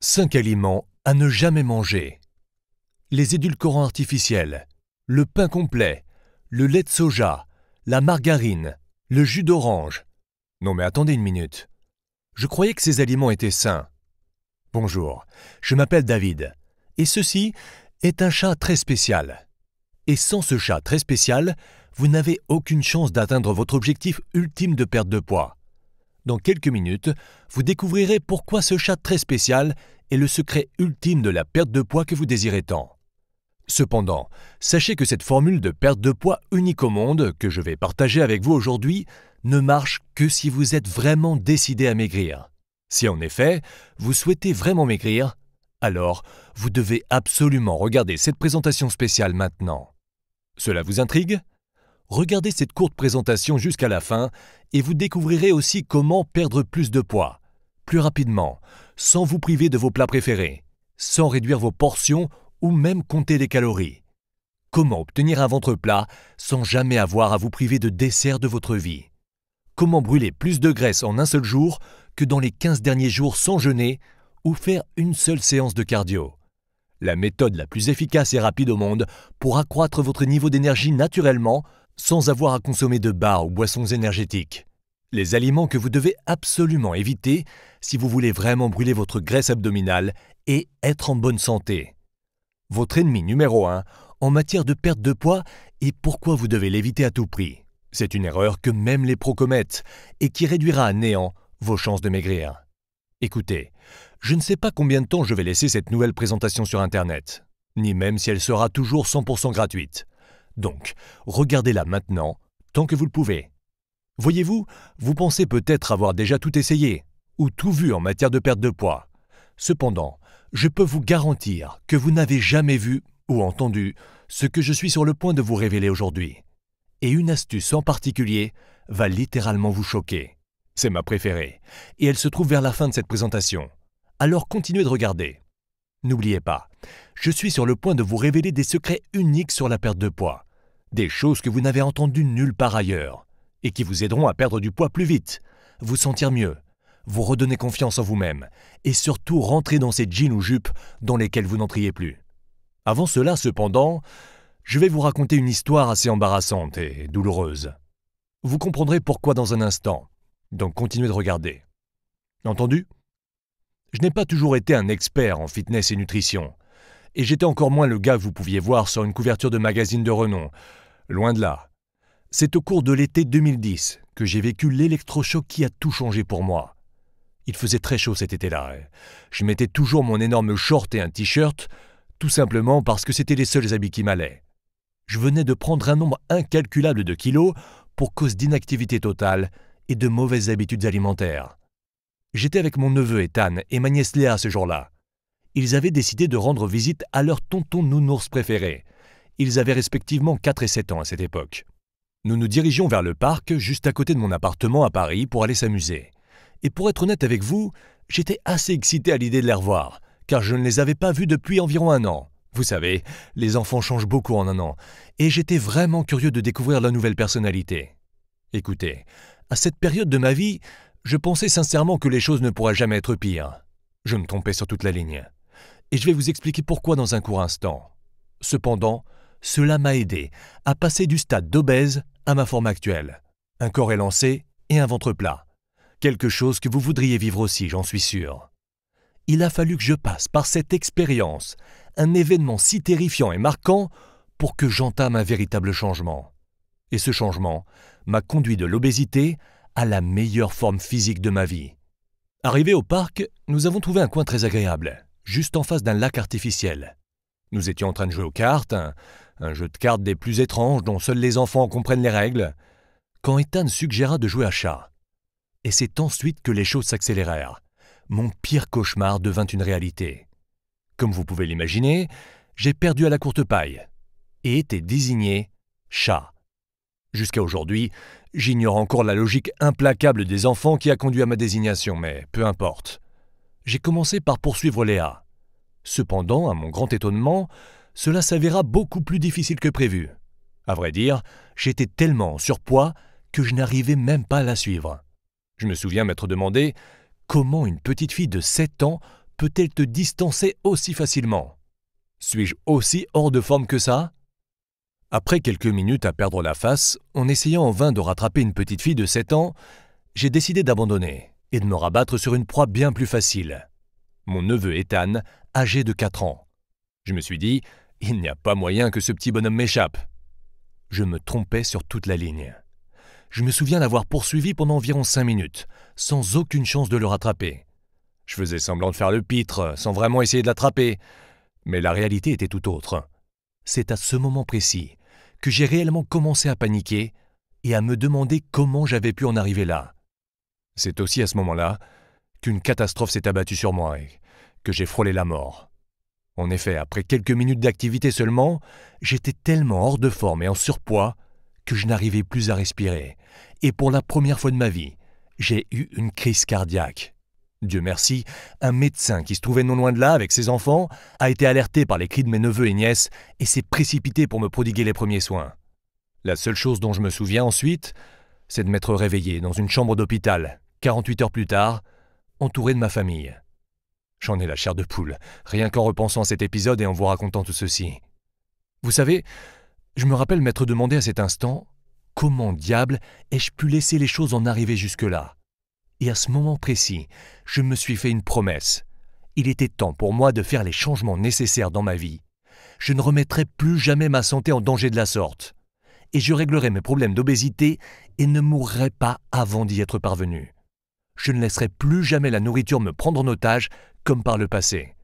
5 aliments à ne jamais manger. Les édulcorants artificiels, le pain complet, le lait de soja, la margarine, le jus d'orange. Non mais attendez une minute. Je croyais que ces aliments étaient sains. Bonjour, je m'appelle David, et ceci est un chat très spécial. Et sans ce chat très spécial, vous n'avez aucune chance d'atteindre votre objectif ultime de perte de poids. Dans quelques minutes, vous découvrirez pourquoi ce chat très spécial est le secret ultime de la perte de poids que vous désirez tant. Cependant, sachez que cette formule de perte de poids unique au monde que je vais partager avec vous aujourd'hui ne marche que si vous êtes vraiment décidé à maigrir. Si en effet, vous souhaitez vraiment maigrir, alors vous devez absolument regarder cette présentation spéciale maintenant. Cela vous intrigue ? Regardez cette courte présentation jusqu'à la fin et vous découvrirez aussi comment perdre plus de poids, plus rapidement, sans vous priver de vos plats préférés, sans réduire vos portions ou même compter les calories. Comment obtenir un ventre plat sans jamais avoir à vous priver de dessert de votre vie. Comment brûler plus de graisse en un seul jour que dans les 15 derniers jours sans jeûner ou faire une seule séance de cardio. La méthode la plus efficace et rapide au monde pour accroître votre niveau d'énergie naturellement sans avoir à consommer de bars ou boissons énergétiques. Les aliments que vous devez absolument éviter si vous voulez vraiment brûler votre graisse abdominale et être en bonne santé. Votre ennemi numéro 1 en matière de perte de poids et pourquoi vous devez l'éviter à tout prix. C'est une erreur que même les pros commettent et qui réduira à néant vos chances de maigrir. Écoutez, je ne sais pas combien de temps je vais laisser cette nouvelle présentation sur Internet, ni même si elle sera toujours 100% gratuite. Donc, regardez-la maintenant, tant que vous le pouvez. Voyez-vous, vous pensez peut-être avoir déjà tout essayé, ou tout vu en matière de perte de poids. Cependant, je peux vous garantir que vous n'avez jamais vu ou entendu ce que je suis sur le point de vous révéler aujourd'hui. Et une astuce en particulier va littéralement vous choquer. C'est ma préférée, et elle se trouve vers la fin de cette présentation. Alors continuez de regarder. N'oubliez pas, je suis sur le point de vous révéler des secrets uniques sur la perte de poids. Des choses que vous n'avez entendues nulle part ailleurs, et qui vous aideront à perdre du poids plus vite, vous sentir mieux, vous redonner confiance en vous-même, et surtout rentrer dans ces jeans ou jupes dans lesquels vous n'entriez plus. Avant cela, cependant, je vais vous raconter une histoire assez embarrassante et douloureuse. Vous comprendrez pourquoi dans un instant, donc continuez de regarder. Entendu ? Je n'ai pas toujours été un expert en fitness et nutrition, et j'étais encore moins le gars que vous pouviez voir sur une couverture de magazine de renom. Loin de là. C'est au cours de l'été 2010 que j'ai vécu l'électrochoc qui a tout changé pour moi. Il faisait très chaud cet été-là. Je mettais toujours mon énorme short et un t-shirt, tout simplement parce que c'était les seuls habits qui m'allaient. Je venais de prendre un nombre incalculable de kilos pour cause d'inactivité totale et de mauvaises habitudes alimentaires. J'étais avec mon neveu Ethan et ma nièce Léa ce jour-là. Ils avaient décidé de rendre visite à leur tonton nounours préféré. Ils avaient respectivement 4 et 7 ans à cette époque. Nous nous dirigions vers le parc, juste à côté de mon appartement à Paris, pour aller s'amuser. Et pour être honnête avec vous, j'étais assez excité à l'idée de les revoir, car je ne les avais pas vus depuis environ 1 an. Vous savez, les enfants changent beaucoup en 1 an, et j'étais vraiment curieux de découvrir leur nouvelle personnalité. Écoutez, à cette période de ma vie, je pensais sincèrement que les choses ne pourraient jamais être pires. Je me trompais sur toute la ligne. Et je vais vous expliquer pourquoi dans un court instant. Cependant, cela m'a aidé à passer du stade d'obèse à ma forme actuelle. Un corps élancé et un ventre plat. Quelque chose que vous voudriez vivre aussi, j'en suis sûr. Il a fallu que je passe par cette expérience, un événement si terrifiant et marquant, pour que j'entame un véritable changement. Et ce changement m'a conduit de l'obésité à la meilleure forme physique de ma vie. Arrivé au parc, nous avons trouvé un coin très agréable, juste en face d'un lac artificiel. Nous étions en train de jouer aux cartes, un jeu de cartes des plus étranges dont seuls les enfants comprennent les règles, quand Ethan suggéra de jouer à chat. Et c'est ensuite que les choses s'accélérèrent. Mon pire cauchemar devint une réalité. Comme vous pouvez l'imaginer, j'ai perdu à la courte paille et été désigné chat. Jusqu'à aujourd'hui, j'ignore encore la logique implacable des enfants qui a conduit à ma désignation, mais peu importe. J'ai commencé par poursuivre Léa. Cependant, à mon grand étonnement, cela s'avéra beaucoup plus difficile que prévu. À vrai dire, j'étais tellement en surpoids que je n'arrivais même pas à la suivre. Je me souviens m'être demandé comment une petite fille de 7 ans peut-elle te distancer aussi facilement? Suis-je aussi hors de forme que ça? Après quelques minutes à perdre la face, en essayant en vain de rattraper une petite fille de 7 ans, j'ai décidé d'abandonner et de me rabattre sur une proie bien plus facile. Mon neveu Ethan, âgé de 4 ans. Je me suis dit, il n'y a pas moyen que ce petit bonhomme m'échappe. Je me trompais sur toute la ligne. Je me souviens l'avoir poursuivi pendant environ 5 minutes, sans aucune chance de le rattraper. Je faisais semblant de faire le pitre, sans vraiment essayer de l'attraper. Mais la réalité était tout autre. C'est à ce moment précis que j'ai réellement commencé à paniquer et à me demander comment j'avais pu en arriver là. C'est aussi à ce moment-là qu'une catastrophe s'est abattue sur moi et que j'ai frôlé la mort. En effet, après quelques minutes d'activité seulement, j'étais tellement hors de forme et en surpoids que je n'arrivais plus à respirer. Et pour la première fois de ma vie, j'ai eu une crise cardiaque. Dieu merci, un médecin qui se trouvait non loin de là avec ses enfants a été alerté par les cris de mes neveux et nièces et s'est précipité pour me prodiguer les premiers soins. La seule chose dont je me souviens ensuite, c'est de m'être réveillé dans une chambre d'hôpital, 48 heures plus tard, entouré de ma famille. J'en ai la chair de poule, rien qu'en repensant à cet épisode et en vous racontant tout ceci. Vous savez, je me rappelle m'être demandé à cet instant « Comment diable ai-je pu laisser les choses en arriver jusque-là » Et à ce moment précis, je me suis fait une promesse. Il était temps pour moi de faire les changements nécessaires dans ma vie. Je ne remettrai plus jamais ma santé en danger de la sorte. Et je réglerai mes problèmes d'obésité et ne mourrai pas avant d'y être parvenu. Je ne laisserai plus jamais la nourriture me prendre en otage comme par le passé.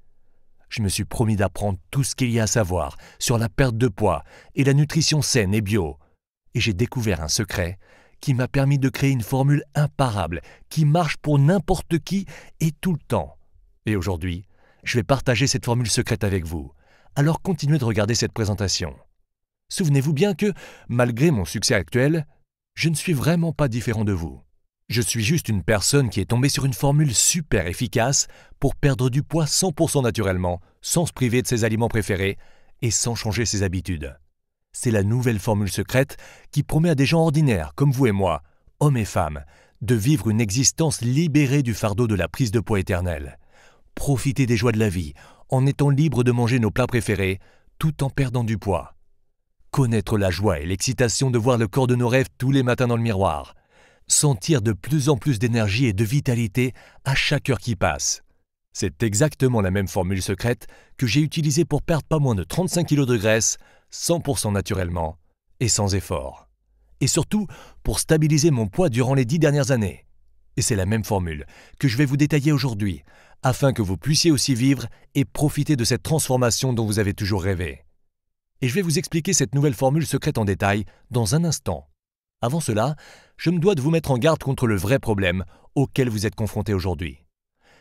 Je me suis promis d'apprendre tout ce qu'il y a à savoir sur la perte de poids et la nutrition saine et bio. Et j'ai découvert un secret qui m'a permis de créer une formule imparable qui marche pour n'importe qui et tout le temps. Et aujourd'hui, je vais partager cette formule secrète avec vous. Alors continuez de regarder cette présentation. Souvenez-vous bien que, malgré mon succès actuel, je ne suis vraiment pas différent de vous. Je suis juste une personne qui est tombée sur une formule super efficace pour perdre du poids 100% naturellement, sans se priver de ses aliments préférés et sans changer ses habitudes. C'est la nouvelle formule secrète qui promet à des gens ordinaires, comme vous et moi, hommes et femmes, de vivre une existence libérée du fardeau de la prise de poids éternelle. Profiter des joies de la vie, en étant libre de manger nos plats préférés, tout en perdant du poids. Connaître la joie et l'excitation de voir le corps de nos rêves tous les matins dans le miroir. Sentir de plus en plus d'énergie et de vitalité à chaque heure qui passe. C'est exactement la même formule secrète que j'ai utilisée pour perdre pas moins de 35 kg de graisse, 100% naturellement et sans effort. Et surtout, pour stabiliser mon poids durant les 10 dernières années. Et c'est la même formule que je vais vous détailler aujourd'hui, afin que vous puissiez aussi vivre et profiter de cette transformation dont vous avez toujours rêvé. Et je vais vous expliquer cette nouvelle formule secrète en détail dans un instant. Avant cela, je me dois de vous mettre en garde contre le vrai problème auquel vous êtes confronté aujourd'hui.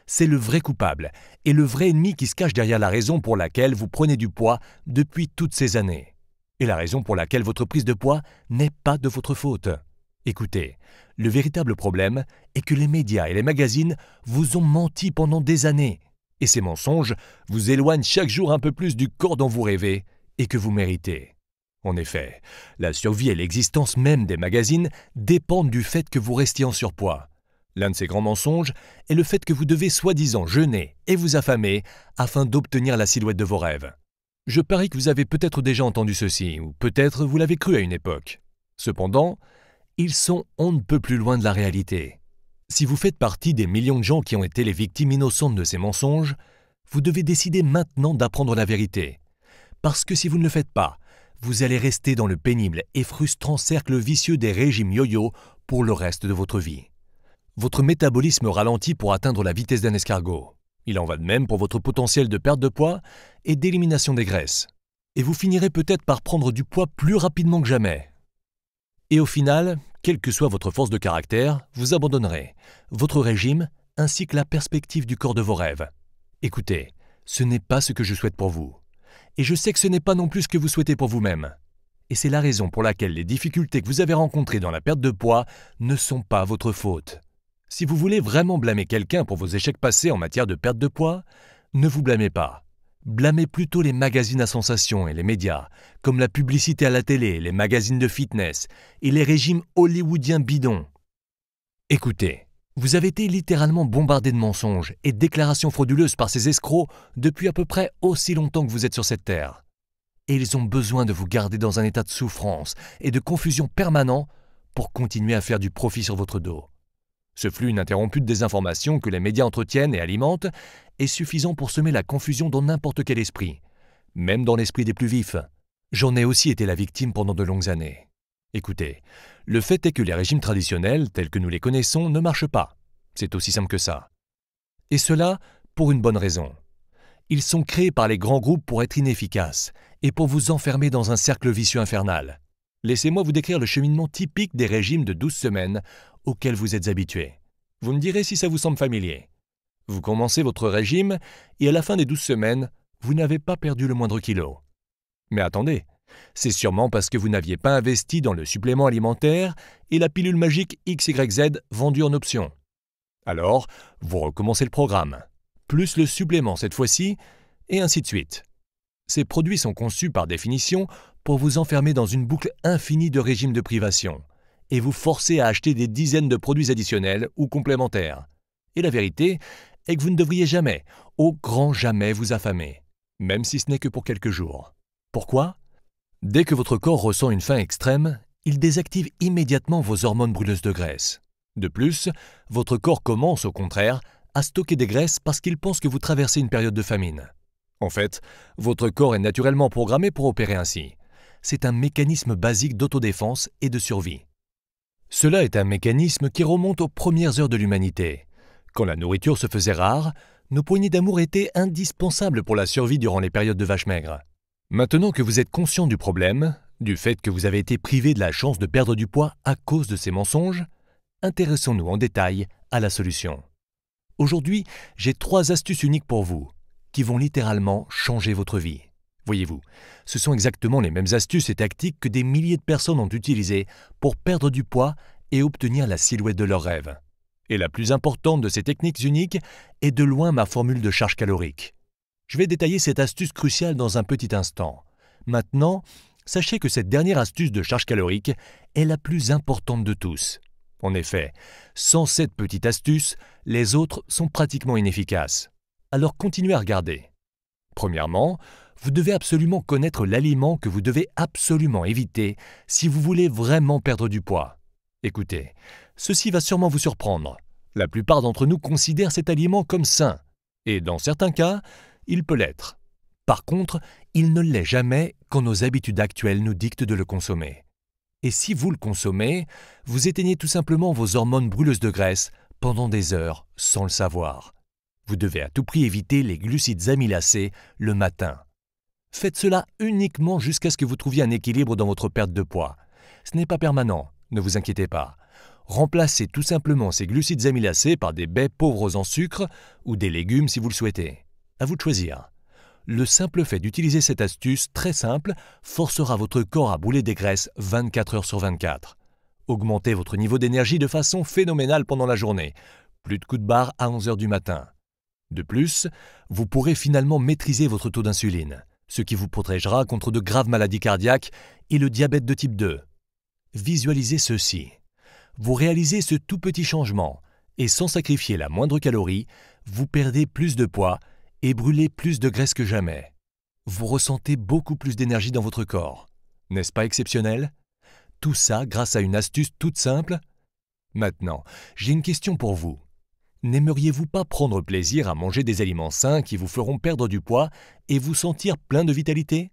C'est le vrai coupable et le vrai ennemi qui se cache derrière la raison pour laquelle vous prenez du poids depuis toutes ces années. Et la raison pour laquelle votre prise de poids n'est pas de votre faute. Écoutez, le véritable problème est que les médias et les magazines vous ont menti pendant des années. Et ces mensonges vous éloignent chaque jour un peu plus du corps dont vous rêvez et que vous méritez. En effet, la survie et l'existence même des magazines dépendent du fait que vous restiez en surpoids. L'un de ces grands mensonges est le fait que vous devez soi-disant jeûner et vous affamer afin d'obtenir la silhouette de vos rêves. Je parie que vous avez peut-être déjà entendu ceci, ou peut-être vous l'avez cru à une époque. Cependant, ils sont on ne peut plus loin de la réalité. Si vous faites partie des millions de gens qui ont été les victimes innocentes de ces mensonges, vous devez décider maintenant d'apprendre la vérité. Parce que si vous ne le faites pas, vous allez rester dans le pénible et frustrant cercle vicieux des régimes yo-yo pour le reste de votre vie. Votre métabolisme ralentit pour atteindre la vitesse d'un escargot. Il en va de même pour votre potentiel de perte de poids et d'élimination des graisses. Et vous finirez peut-être par prendre du poids plus rapidement que jamais. Et au final, quelle que soit votre force de caractère, vous abandonnerez votre régime ainsi que la perspective du corps de vos rêves. Écoutez, ce n'est pas ce que je souhaite pour vous. Et je sais que ce n'est pas non plus ce que vous souhaitez pour vous-même. Et c'est la raison pour laquelle les difficultés que vous avez rencontrées dans la perte de poids ne sont pas votre faute. Si vous voulez vraiment blâmer quelqu'un pour vos échecs passés en matière de perte de poids, ne vous blâmez pas. Blâmez plutôt les magazines à sensations et les médias, comme la publicité à la télé, les magazines de fitness et les régimes hollywoodiens bidons. Écoutez, Vous avez été littéralement bombardé de mensonges et de déclarations frauduleuses par ces escrocs depuis à peu près aussi longtemps que vous êtes sur cette terre. Et ils ont besoin de vous garder dans un état de souffrance et de confusion permanent pour continuer à faire du profit sur votre dos. Ce flux ininterrompu de désinformation que les médias entretiennent et alimentent est suffisant pour semer la confusion dans n'importe quel esprit, même dans l'esprit des plus vifs. J'en ai aussi été la victime pendant de longues années. Écoutez, le fait est que les régimes traditionnels, tels que nous les connaissons, ne marchent pas. C'est aussi simple que ça. Et cela pour une bonne raison. Ils sont créés par les grands groupes pour être inefficaces et pour vous enfermer dans un cercle vicieux infernal. Laissez-moi vous décrire le cheminement typique des régimes de 12 semaines auxquels vous êtes habitués. Vous me direz si ça vous semble familier. Vous commencez votre régime et à la fin des 12 semaines, vous n'avez pas perdu le moindre kilo. Mais attendez, c'est sûrement parce que vous n'aviez pas investi dans le supplément alimentaire et la pilule magique XYZ vendue en option. Alors, vous recommencez le programme, plus le supplément cette fois-ci, et ainsi de suite. Ces produits sont conçus par définition pour vous enfermer dans une boucle infinie de régimes de privation et vous forcer à acheter des dizaines de produits additionnels ou complémentaires. Et la vérité est que vous ne devriez jamais, au grand jamais, vous affamer, même si ce n'est que pour quelques jours. Pourquoi ? Dès que votre corps ressent une faim extrême, il désactive immédiatement vos hormones brûleuses de graisse. De plus, votre corps commence, au contraire, à stocker des graisses parce qu'il pense que vous traversez une période de famine. En fait, votre corps est naturellement programmé pour opérer ainsi. C'est un mécanisme basique d'autodéfense et de survie. Cela est un mécanisme qui remonte aux premières heures de l'humanité. Quand la nourriture se faisait rare, nos poignées d'amour étaient indispensables pour la survie durant les périodes de vache maigre. Maintenant que vous êtes conscient du problème, du fait que vous avez été privé de la chance de perdre du poids à cause de ces mensonges, intéressons-nous en détail à la solution. Aujourd'hui, j'ai 3 astuces uniques pour vous, qui vont littéralement changer votre vie. Voyez-vous, ce sont exactement les mêmes astuces et tactiques que des milliers de personnes ont utilisées pour perdre du poids et obtenir la silhouette de leurs rêves. Et la plus importante de ces techniques uniques est de loin ma formule de charge calorique. Je vais détailler cette astuce cruciale dans un petit instant. Maintenant, sachez que cette dernière astuce de charge calorique est la plus importante de tous. En effet, sans cette petite astuce, les autres sont pratiquement inefficaces. Alors continuez à regarder. Premièrement, vous devez absolument connaître l'aliment que vous devez absolument éviter si vous voulez vraiment perdre du poids. Écoutez, ceci va sûrement vous surprendre. La plupart d'entre nous considèrent cet aliment comme sain, et dans certains cas, il peut l'être. Par contre, il ne l'est jamais quand nos habitudes actuelles nous dictent de le consommer. Et si vous le consommez, vous éteignez tout simplement vos hormones brûleuses de graisse pendant des heures sans le savoir. Vous devez à tout prix éviter les glucides amylacés le matin. Faites cela uniquement jusqu'à ce que vous trouviez un équilibre dans votre perte de poids. Ce n'est pas permanent, ne vous inquiétez pas. Remplacez tout simplement ces glucides amylacés par des baies pauvres en sucre ou des légumes si vous le souhaitez. À vous de choisir. Le simple fait d'utiliser cette astuce très simple forcera votre corps à brûler des graisses 24 heures sur 24. Augmentez votre niveau d'énergie de façon phénoménale pendant la journée. Plus de coups de barre à 11 heures du matin. De plus, vous pourrez finalement maîtriser votre taux d'insuline, ce qui vous protégera contre de graves maladies cardiaques et le diabète de type 2. Visualisez ceci. Vous réalisez ce tout petit changement et sans sacrifier la moindre calorie, vous perdez plus de poids et brûlez plus de graisse que jamais. Vous ressentez beaucoup plus d'énergie dans votre corps. N'est-ce pas exceptionnel ? Tout ça grâce à une astuce toute simple ? Maintenant, j'ai une question pour vous. N'aimeriez-vous pas prendre plaisir à manger des aliments sains qui vous feront perdre du poids et vous sentir plein de vitalité ?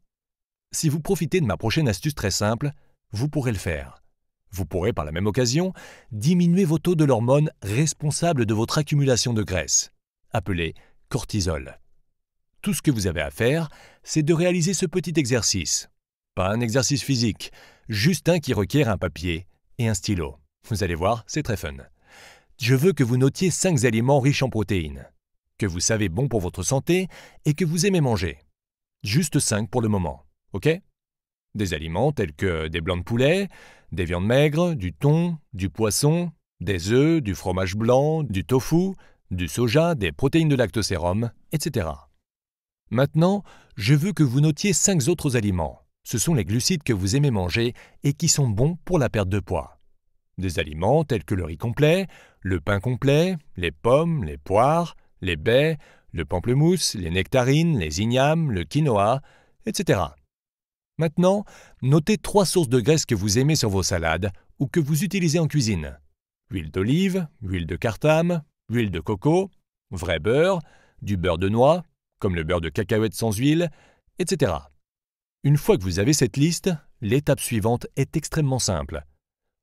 Si vous profitez de ma prochaine astuce très simple, vous pourrez le faire. Vous pourrez par la même occasion diminuer vos taux de l'hormone responsable de votre accumulation de graisse, appelée cortisol. Tout ce que vous avez à faire, c'est de réaliser ce petit exercice. Pas un exercice physique, juste un qui requiert un papier et un stylo. Vous allez voir, c'est très fun. Je veux que vous notiez 5 aliments riches en protéines, que vous savez bons pour votre santé et que vous aimez manger. Juste 5 pour le moment, ok ? Des aliments tels que des blancs de poulet, des viandes maigres, du thon, du poisson, des œufs, du fromage blanc, du tofu, du soja, des protéines de lactosérum, etc. Maintenant, je veux que vous notiez 5 autres aliments. Ce sont les glucides que vous aimez manger et qui sont bons pour la perte de poids. Des aliments tels que le riz complet, le pain complet, les pommes, les poires, les baies, le pamplemousse, les nectarines, les ignames, le quinoa, etc. Maintenant, notez 3 sources de graisse que vous aimez sur vos salades ou que vous utilisez en cuisine. Huile d'olive, huile de cartame, huile de coco, vrai beurre, du beurre de noix, comme le beurre de cacahuète sans huile, etc. Une fois que vous avez cette liste, l'étape suivante est extrêmement simple.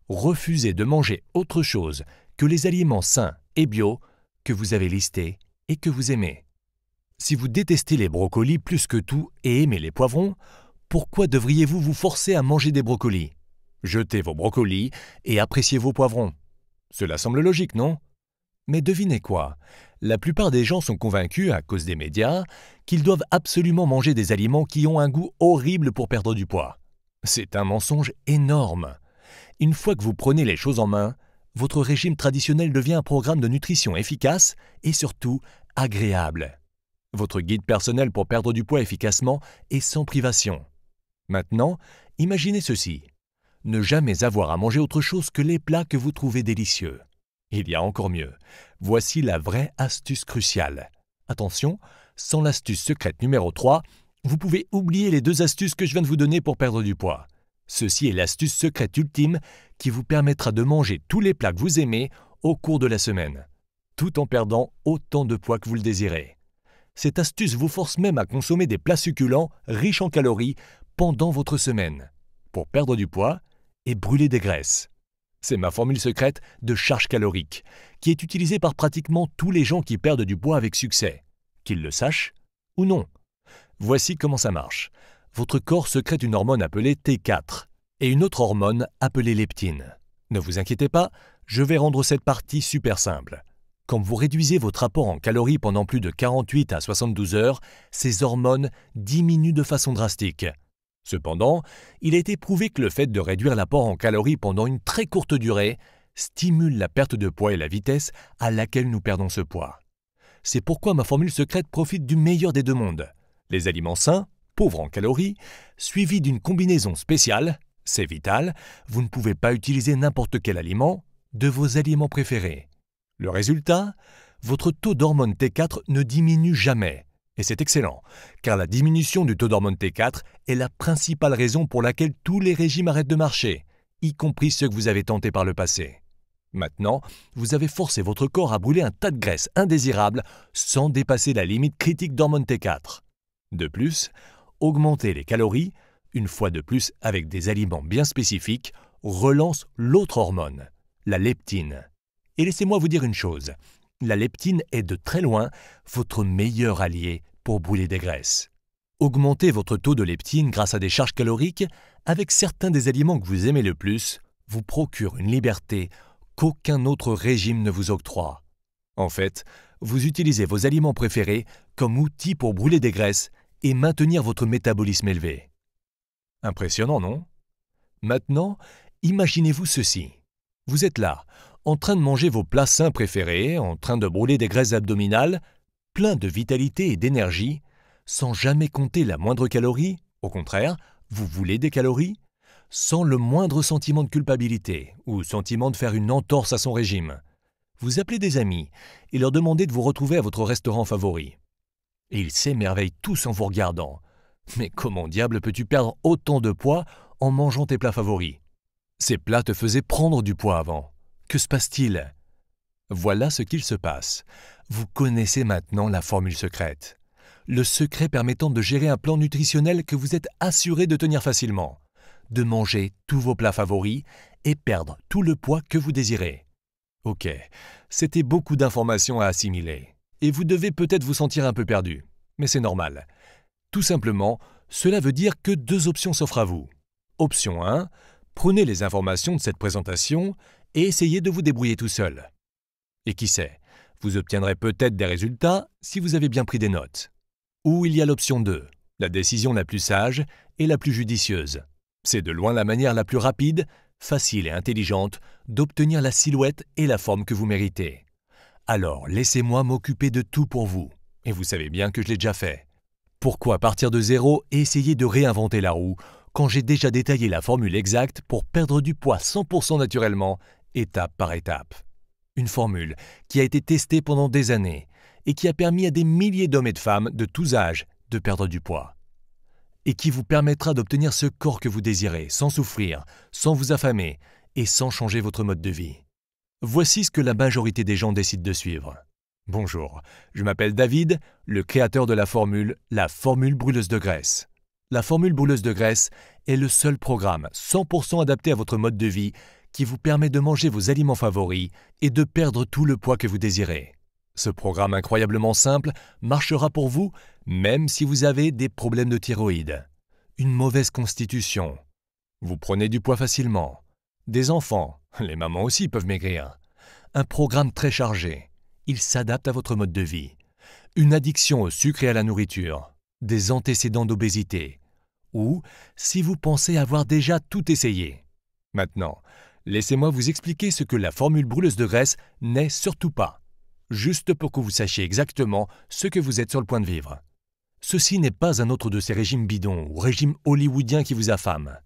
Refusez de manger autre chose que les aliments sains et bio que vous avez listés et que vous aimez. Si vous détestez les brocolis plus que tout et aimez les poivrons, pourquoi devriez-vous vous forcer à manger des brocolis? Jetez vos brocolis et appréciez vos poivrons. Cela semble logique, non? Mais devinez quoi? La plupart des gens sont convaincus, à cause des médias, qu'ils doivent absolument manger des aliments qui ont un goût horrible pour perdre du poids. C'est un mensonge énorme. Une fois que vous prenez les choses en main, votre régime traditionnel devient un programme de nutrition efficace et surtout agréable. Votre guide personnel pour perdre du poids efficacement et sans privation. Maintenant, imaginez ceci. Ne jamais avoir à manger autre chose que les plats que vous trouvez délicieux. Il y a encore mieux. Voici la vraie astuce cruciale. Attention, sans l'astuce secrète numéro 3, vous pouvez oublier les 2 astuces que je viens de vous donner pour perdre du poids. Ceci est l'astuce secrète ultime qui vous permettra de manger tous les plats que vous aimez au cours de la semaine, tout en perdant autant de poids que vous le désirez. Cette astuce vous force même à consommer des plats succulents riches en calories pendant votre semaine, pour perdre du poids et brûler des graisses. C'est ma formule secrète de charge calorique, qui est utilisée par pratiquement tous les gens qui perdent du poids avec succès, qu'ils le sachent ou non. Voici comment ça marche. Votre corps sécrète une hormone appelée T4 et une autre hormone appelée leptine. Ne vous inquiétez pas, je vais rendre cette partie super simple. Quand vous réduisez votre apport en calories pendant plus de 48 à 72 heures, ces hormones diminuent de façon drastique. Cependant, il a été prouvé que le fait de réduire l'apport en calories pendant une très courte durée stimule la perte de poids et la vitesse à laquelle nous perdons ce poids. C'est pourquoi ma formule secrète profite du meilleur des 2 mondes. Les aliments sains, pauvres en calories, suivis d'une combinaison spéciale, c'est vital, vous ne pouvez pas utiliser n'importe quel aliment, de vos aliments préférés. Le résultat, votre taux d'hormone T4 ne diminue jamais. Et c'est excellent, car la diminution du taux d'hormone T4 est la principale raison pour laquelle tous les régimes arrêtent de marcher, y compris ceux que vous avez tentés par le passé. Maintenant, vous avez forcé votre corps à brûler un tas de graisse indésirable sans dépasser la limite critique d'hormone T4. De plus, augmenter les calories, une fois de plus avec des aliments bien spécifiques, relance l'autre hormone, la leptine. Et laissez-moi vous dire une chose, la leptine est de très loin votre meilleur allié pour brûler des graisses. Augmentez votre taux de leptine grâce à des charges caloriques avec certains des aliments que vous aimez le plus vous procure une liberté qu'aucun autre régime ne vous octroie. En fait, vous utilisez vos aliments préférés comme outil pour brûler des graisses et maintenir votre métabolisme élevé. Impressionnant, non? Maintenant, imaginez-vous ceci. Vous êtes là, en train de manger vos plats sains préférés, en train de brûler des graisses abdominales, plein de vitalité et d'énergie, sans jamais compter la moindre calorie, au contraire, vous voulez des calories, sans le moindre sentiment de culpabilité ou sentiment de faire une entorse à son régime. Vous appelez des amis et leur demandez de vous retrouver à votre restaurant favori. Et ils s'émerveillent tous en vous regardant. Mais comment diable peux-tu perdre autant de poids en mangeant tes plats favoris? Ces plats te faisaient prendre du poids avant. Que se passe-t-il? Voilà ce qu'il se passe. Vous connaissez maintenant la formule secrète. Le secret permettant de gérer un plan nutritionnel que vous êtes assuré de tenir facilement. De manger tous vos plats favoris et perdre tout le poids que vous désirez. Ok, c'était beaucoup d'informations à assimiler. Et vous devez peut-être vous sentir un peu perdu. Mais c'est normal. Tout simplement, cela veut dire que 2 options s'offrent à vous. Option 1, prenez les informations de cette présentation et essayez de vous débrouiller tout seul. Et qui sait, vous obtiendrez peut-être des résultats si vous avez bien pris des notes. Ou il y a l'option 2, la décision la plus sage et la plus judicieuse. C'est de loin la manière la plus rapide, facile et intelligente d'obtenir la silhouette et la forme que vous méritez. Alors, laissez-moi m'occuper de tout pour vous. Et vous savez bien que je l'ai déjà fait. Pourquoi partir de zéro et essayer de réinventer la roue quand j'ai déjà détaillé la formule exacte pour perdre du poids 100% naturellement étape par étape. Une formule qui a été testée pendant des années et qui a permis à des milliers d'hommes et de femmes de tous âges de perdre du poids. Et qui vous permettra d'obtenir ce corps que vous désirez, sans souffrir, sans vous affamer et sans changer votre mode de vie. Voici ce que la majorité des gens décident de suivre. Bonjour, je m'appelle David, le créateur de la formule brûleuse de graisse. La formule brûleuse de graisse est le seul programme 100% adapté à votre mode de vie qui vous permet de manger vos aliments favoris et de perdre tout le poids que vous désirez. Ce programme incroyablement simple marchera pour vous même si vous avez des problèmes de thyroïde, une mauvaise constitution, vous prenez du poids facilement, des enfants, les mamans aussi peuvent maigrir, un programme très chargé, il s'adapte à votre mode de vie, une addiction au sucre et à la nourriture, des antécédents d'obésité, ou si vous pensez avoir déjà tout essayé. Maintenant, laissez-moi vous expliquer ce que la formule brûleuse de graisse n'est surtout pas, juste pour que vous sachiez exactement ce que vous êtes sur le point de vivre. Ceci n'est pas un autre de ces régimes bidons ou régimes hollywoodiens qui vous affament.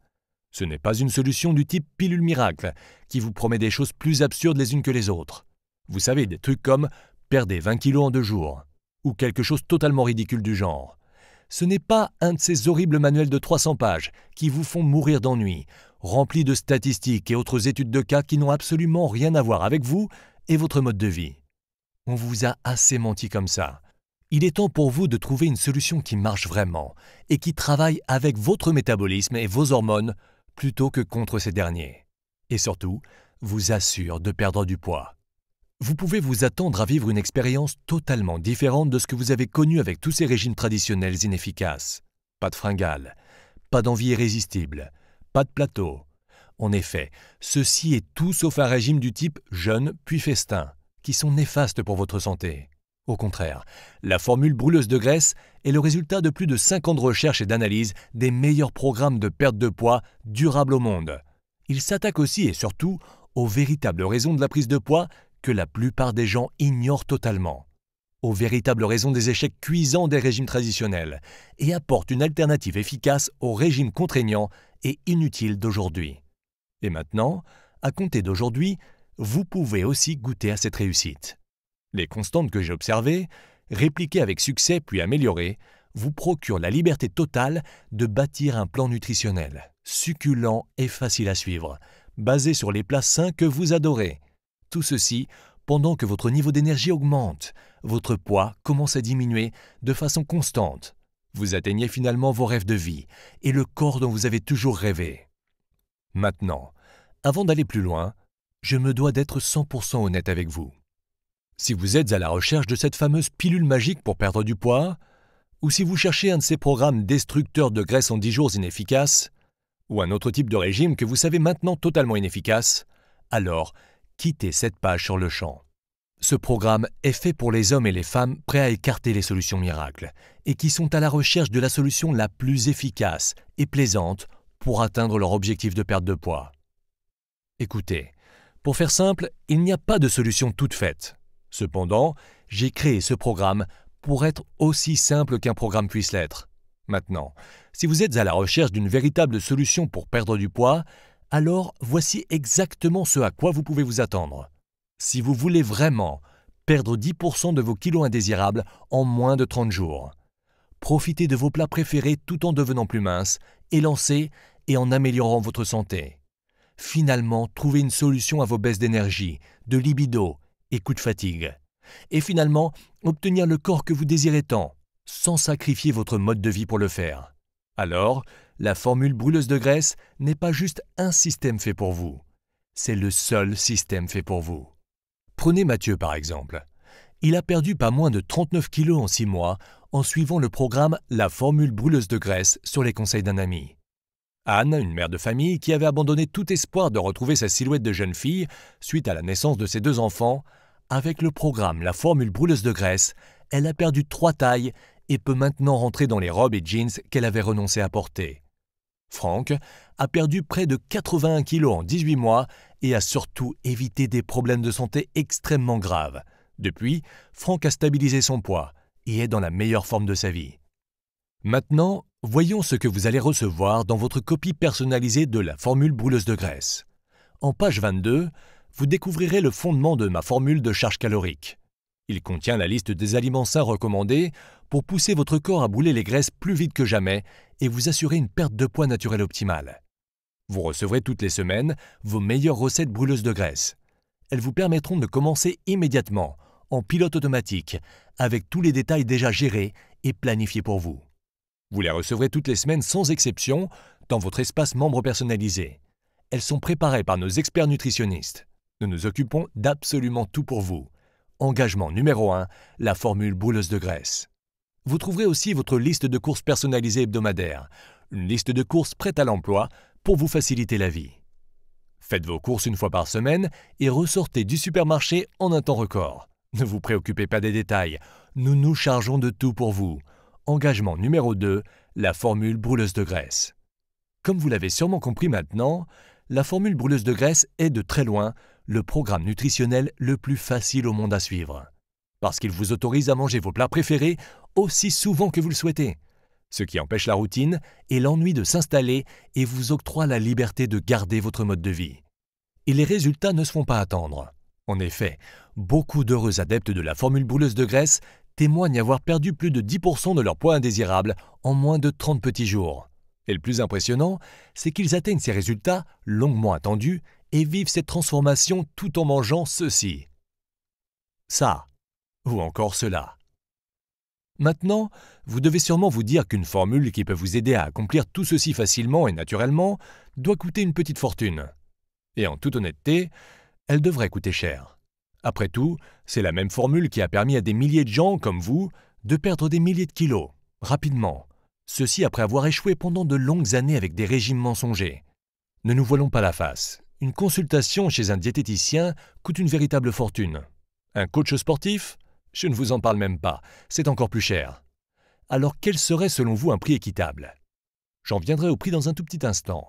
Ce n'est pas une solution du type pilule miracle qui vous promet des choses plus absurdes les unes que les autres. Vous savez, des trucs comme « perdez 20 kilos en 2 jours » ou quelque chose totalement ridicule du genre. Ce n'est pas un de ces horribles manuels de 300 pages qui vous font mourir d'ennui, remplis de statistiques et autres études de cas qui n'ont absolument rien à voir avec vous et votre mode de vie. On vous a assez menti comme ça. Il est temps pour vous de trouver une solution qui marche vraiment et qui travaille avec votre métabolisme et vos hormones plutôt que contre ces derniers. Et surtout, vous assure de perdre du poids. Vous pouvez vous attendre à vivre une expérience totalement différente de ce que vous avez connu avec tous ces régimes traditionnels inefficaces. Pas de fringales, pas d'envie irrésistible, pas de plateau. En effet, ceci est tout sauf un régime du type jeûne puis festin, qui sont néfastes pour votre santé. Au contraire, la formule brûleuse de graisse est le résultat de plus de 5 ans de recherche et d'analyse des meilleurs programmes de perte de poids durables au monde. Il s'attaque aussi et surtout aux véritables raisons de la prise de poids que la plupart des gens ignorent totalement, aux véritables raisons des échecs cuisants des régimes traditionnels et apporte une alternative efficace aux régimes contraignants et inutiles d'aujourd'hui. Et maintenant, à compter d'aujourd'hui, vous pouvez aussi goûter à cette réussite. Les constantes que j'ai observées, répliquées avec succès puis améliorées, vous procurent la liberté totale de bâtir un plan nutritionnel, succulent et facile à suivre, basé sur les plats sains que vous adorez. Tout ceci pendant que votre niveau d'énergie augmente, votre poids commence à diminuer de façon constante. Vous atteignez finalement vos rêves de vie et le corps dont vous avez toujours rêvé. Maintenant, avant d'aller plus loin, je me dois d'être 100% honnête avec vous. Si vous êtes à la recherche de cette fameuse pilule magique pour perdre du poids, ou si vous cherchez un de ces programmes destructeurs de graisse en 10 jours inefficaces, ou un autre type de régime que vous savez maintenant totalement inefficace, alors quittez cette page sur le champ. Ce programme est fait pour les hommes et les femmes prêts à écarter les solutions miracles et qui sont à la recherche de la solution la plus efficace et plaisante pour atteindre leur objectif de perte de poids. Écoutez, pour faire simple, il n'y a pas de solution toute faite. Cependant, j'ai créé ce programme pour être aussi simple qu'un programme puisse l'être. Maintenant, si vous êtes à la recherche d'une véritable solution pour perdre du poids, alors voici exactement ce à quoi vous pouvez vous attendre. Si vous voulez vraiment perdre 10% de vos kilos indésirables en moins de 30 jours, profitez de vos plats préférés tout en devenant plus mince, élancé et en améliorant votre santé. Finalement, trouvez une solution à vos baisses d'énergie, de libido et coups de fatigue. Et finalement, obtenir le corps que vous désirez tant, sans sacrifier votre mode de vie pour le faire. Alors, la formule brûleuse de graisse n'est pas juste un système fait pour vous. C'est le seul système fait pour vous. Prenez Mathieu par exemple. Il a perdu pas moins de 39 kilos en 6 mois en suivant le programme La formule brûleuse de graisse sur les conseils d'un ami. Anne, une mère de famille qui avait abandonné tout espoir de retrouver sa silhouette de jeune fille suite à la naissance de ses 2 enfants, avec le programme La formule brûleuse de graisse, elle a perdu 3 tailles et peut maintenant rentrer dans les robes et jeans qu'elle avait renoncé à porter. Franck a perdu près de 81 kilos en 18 mois et a surtout évité des problèmes de santé extrêmement graves. Depuis, Franck a stabilisé son poids et est dans la meilleure forme de sa vie. Maintenant, voyons ce que vous allez recevoir dans votre copie personnalisée de la formule brûleuse de graisse. En page 22, vous découvrirez le fondement de ma formule de charge calorique. Il contient la liste des aliments sains recommandés pour pousser votre corps à brûler les graisses plus vite que jamais et vous assurer une perte de poids naturelle optimale. Vous recevrez toutes les semaines vos meilleures recettes brûleuses de graisse. Elles vous permettront de commencer immédiatement, en pilote automatique, avec tous les détails déjà gérés et planifiés pour vous. Vous les recevrez toutes les semaines sans exception dans votre espace membre personnalisé. Elles sont préparées par nos experts nutritionnistes. Nous nous occupons d'absolument tout pour vous. Engagement numéro 1, la formule brûleuse de graisse. Vous trouverez aussi votre liste de courses personnalisée hebdomadaire, une liste de courses prête à l'emploi pour vous faciliter la vie. Faites vos courses une fois par semaine et ressortez du supermarché en un temps record. Ne vous préoccupez pas des détails, nous nous chargeons de tout pour vous. Engagement numéro 2, la formule brûleuse de graisse. Comme vous l'avez sûrement compris maintenant, la formule brûleuse de graisse est de très loin le programme nutritionnel le plus facile au monde à suivre. Parce qu'il vous autorise à manger vos plats préférés aussi souvent que vous le souhaitez. Ce qui empêche la routine et l'ennui de s'installer et vous octroie la liberté de garder votre mode de vie. Et les résultats ne se font pas attendre. En effet, beaucoup d'heureux adeptes de la formule brûleuse de graisse témoignent avoir perdu plus de 10% de leur poids indésirable en moins de 30 petits jours. Et le plus impressionnant, c'est qu'ils atteignent ces résultats longuement attendus et vivent cette transformation tout en mangeant ceci, ça ou encore cela. Maintenant, vous devez sûrement vous dire qu'une formule qui peut vous aider à accomplir tout ceci facilement et naturellement doit coûter une petite fortune. Et en toute honnêteté, elle devrait coûter cher. Après tout, c'est la même formule qui a permis à des milliers de gens comme vous de perdre des milliers de kilos, rapidement. Ceci après avoir échoué pendant de longues années avec des régimes mensongers. Ne nous voilons pas la face. Une consultation chez un diététicien coûte une véritable fortune. Un coach sportif ? Je ne vous en parle même pas, c'est encore plus cher. Alors quel serait selon vous un prix équitable ? J'en viendrai au prix dans un tout petit instant.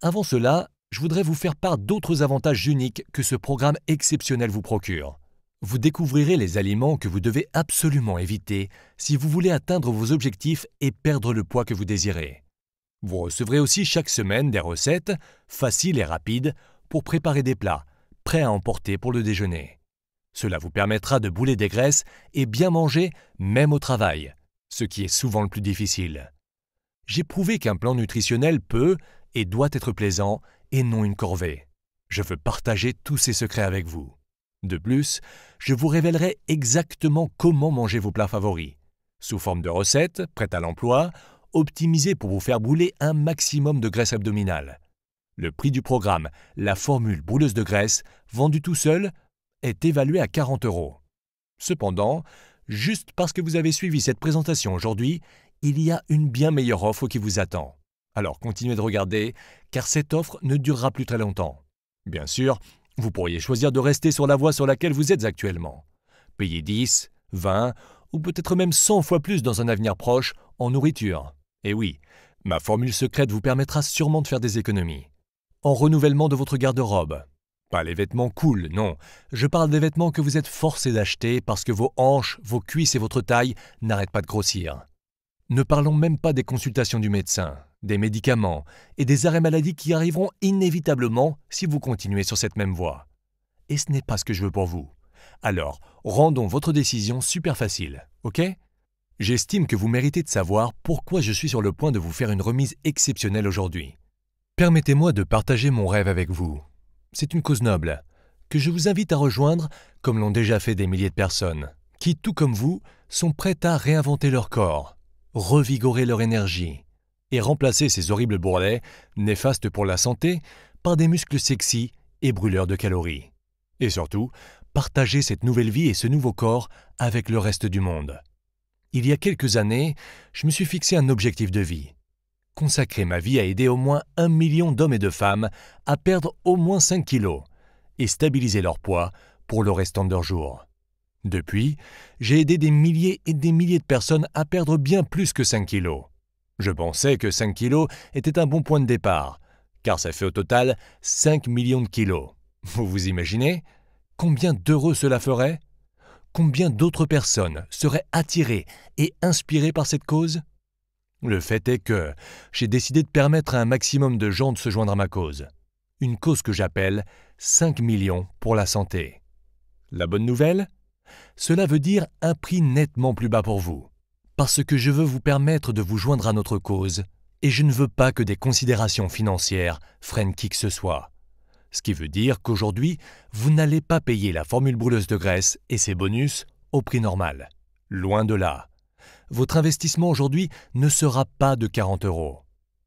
Avant cela, je voudrais vous faire part d'autres avantages uniques que ce programme exceptionnel vous procure. Vous découvrirez les aliments que vous devez absolument éviter si vous voulez atteindre vos objectifs et perdre le poids que vous désirez. Vous recevrez aussi chaque semaine des recettes, faciles et rapides, pour préparer des plats, prêts à emporter pour le déjeuner. Cela vous permettra de brûler des graisses et bien manger même au travail, ce qui est souvent le plus difficile. J'ai prouvé qu'un plan nutritionnel peut et doit être plaisant et non une corvée. Je veux partager tous ces secrets avec vous. De plus, je vous révélerai exactement comment manger vos plats favoris, sous forme de recettes prêtes à l'emploi, optimisées pour vous faire brûler un maximum de graisse abdominale. Le prix du programme, la formule brûleuse de graisse, vendue tout seul, est évalué à 40 €. Cependant, juste parce que vous avez suivi cette présentation aujourd'hui, il y a une bien meilleure offre qui vous attend. Alors continuez de regarder, car cette offre ne durera plus très longtemps. Bien sûr, vous pourriez choisir de rester sur la voie sur laquelle vous êtes actuellement. Payer 10, 20 ou peut-être même 100 fois plus dans un avenir proche en nourriture. Et oui, ma formule secrète vous permettra sûrement de faire des économies. En renouvellement de votre garde-robe. Pas les vêtements cool, non. Je parle des vêtements que vous êtes forcé d'acheter parce que vos hanches, vos cuisses et votre taille n'arrêtent pas de grossir. Ne parlons même pas des consultations du médecin, des médicaments et des arrêts maladie qui arriveront inévitablement si vous continuez sur cette même voie. Et ce n'est pas ce que je veux pour vous. Alors, rendons votre décision super facile, ok ? J'estime que vous méritez de savoir pourquoi je suis sur le point de vous faire une remise exceptionnelle aujourd'hui. Permettez-moi de partager mon rêve avec vous. C'est une cause noble, que je vous invite à rejoindre comme l'ont déjà fait des milliers de personnes, qui, tout comme vous, sont prêtes à réinventer leur corps, revigorer leur énergie et remplacer ces horribles bourrelets, néfastes pour la santé, par des muscles sexy et brûleurs de calories. Et surtout, partager cette nouvelle vie et ce nouveau corps avec le reste du monde. Il y a quelques années, je me suis fixé un objectif de vie. Consacrer ma vie à aider au moins 1 million d'hommes et de femmes à perdre au moins 5 kilos et stabiliser leur poids pour le restant de leurs jours. Depuis, j'ai aidé des milliers et des milliers de personnes à perdre bien plus que 5 kilos. Je pensais que 5 kilos était un bon point de départ, car ça fait au total 5 millions de kilos. Vous vous imaginez ? Combien d'heureux cela ferait ? Combien d'autres personnes seraient attirées et inspirées par cette cause ? Le fait est que j'ai décidé de permettre à un maximum de gens de se joindre à ma cause. Une cause que j'appelle 5 millions pour la santé. La bonne nouvelle? Cela veut dire un prix nettement plus bas pour vous. Parce que je veux vous permettre de vous joindre à notre cause et je ne veux pas que des considérations financières freinent qui que ce soit. Ce qui veut dire qu'aujourd'hui, vous n'allez pas payer la formule brûleuse de graisse et ses bonus au prix normal. Loin de là. Votre investissement aujourd'hui ne sera pas de 40 €.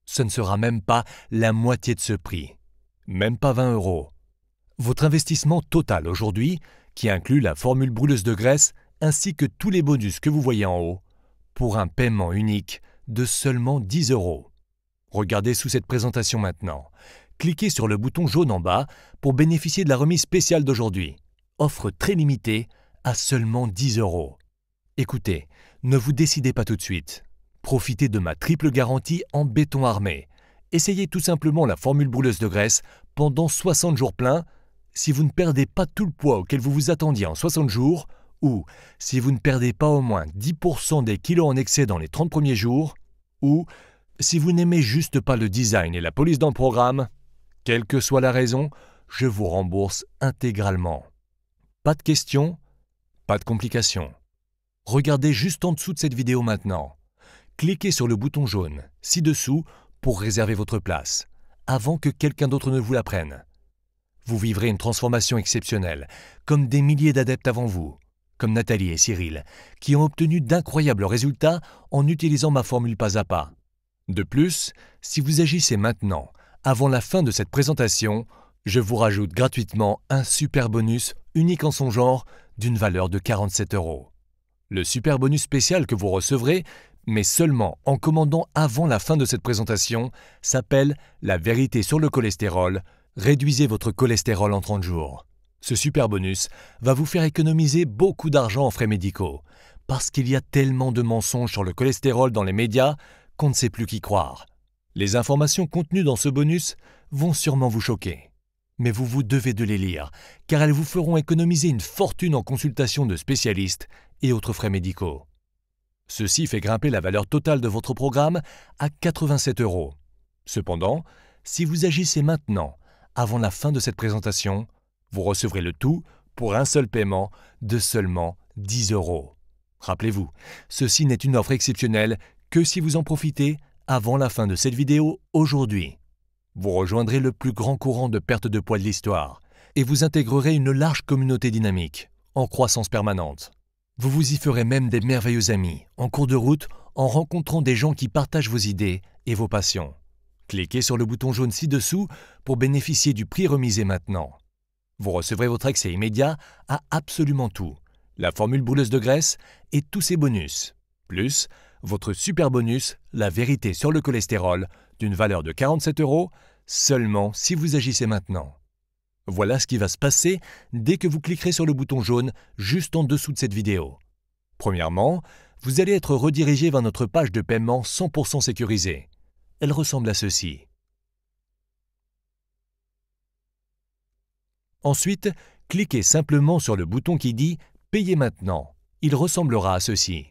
Ce ne sera même pas la moitié de ce prix. Même pas 20 €. Votre investissement total aujourd'hui, qui inclut la formule brûleuse de graisse ainsi que tous les bonus que vous voyez en haut, pour un paiement unique de seulement 10 €. Regardez sous cette présentation maintenant. Cliquez sur le bouton jaune en bas pour bénéficier de la remise spéciale d'aujourd'hui. Offre très limitée à seulement 10 €. Écoutez, ne vous décidez pas tout de suite. Profitez de ma triple garantie en béton armé. Essayez tout simplement la formule brûleuse de graisse pendant 60 jours pleins. Si vous ne perdez pas tout le poids auquel vous vous attendiez en 60 jours, ou si vous ne perdez pas au moins 10% des kilos en excès dans les 30 premiers jours, ou si vous n'aimez juste pas le design et la police dans le programme, quelle que soit la raison, je vous rembourse intégralement. Pas de questions, pas de complications. Regardez juste en dessous de cette vidéo maintenant. Cliquez sur le bouton jaune ci-dessous pour réserver votre place, avant que quelqu'un d'autre ne vous la prenne. Vous vivrez une transformation exceptionnelle, comme des milliers d'adeptes avant vous, comme Nathalie et Cyril, qui ont obtenu d'incroyables résultats en utilisant ma formule pas à pas. De plus, si vous agissez maintenant, avant la fin de cette présentation, je vous rajoute gratuitement un super bonus unique en son genre d'une valeur de 47 €. Le super bonus spécial que vous recevrez, mais seulement en commandant avant la fin de cette présentation, s'appelle « La vérité sur le cholestérol ». Réduisez votre cholestérol en 30 jours. Ce super bonus va vous faire économiser beaucoup d'argent en frais médicaux, parce qu'il y a tellement de mensonges sur le cholestérol dans les médias qu'on ne sait plus qui croire. Les informations contenues dans ce bonus vont sûrement vous choquer. Mais vous devez de les lire, car elles vous feront économiser une fortune en consultation de spécialistes et autres frais médicaux. Ceci fait grimper la valeur totale de votre programme à 87 €. Cependant, si vous agissez maintenant, avant la fin de cette présentation, vous recevrez le tout pour un seul paiement de seulement 10 €. Rappelez-vous, ceci n'est une offre exceptionnelle que si vous en profitez avant la fin de cette vidéo aujourd'hui. Vous rejoindrez le plus grand courant de perte de poids de l'histoire et vous intégrerez une large communauté dynamique, en croissance permanente. Vous vous y ferez même des merveilleux amis, en cours de route, en rencontrant des gens qui partagent vos idées et vos passions. Cliquez sur le bouton jaune ci-dessous pour bénéficier du prix remisé maintenant. Vous recevrez votre accès immédiat à absolument tout, la formule brûleuse de graisse et tous ses bonus, plus votre super bonus, la vérité sur le cholestérol, d'une valeur de 47 € seulement si vous agissez maintenant. Voilà ce qui va se passer dès que vous cliquerez sur le bouton jaune juste en dessous de cette vidéo. Premièrement, vous allez être redirigé vers notre page de paiement 100% sécurisée. Elle ressemble à ceci. Ensuite, cliquez simplement sur le bouton qui dit « Payer maintenant ». Il ressemblera à ceci.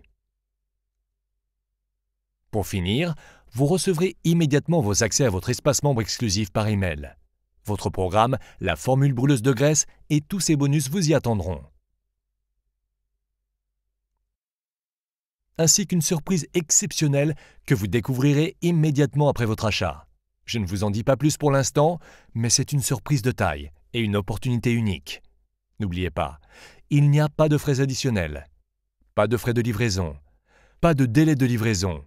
Pour finir, vous recevrez immédiatement vos accès à votre espace membre exclusif par email. Votre programme, la formule brûleuse de graisse et tous ses bonus vous y attendront. Ainsi qu'une surprise exceptionnelle que vous découvrirez immédiatement après votre achat. Je ne vous en dis pas plus pour l'instant, mais c'est une surprise de taille et une opportunité unique. N'oubliez pas, il n'y a pas de frais additionnels, pas de frais de livraison, pas de délai de livraison,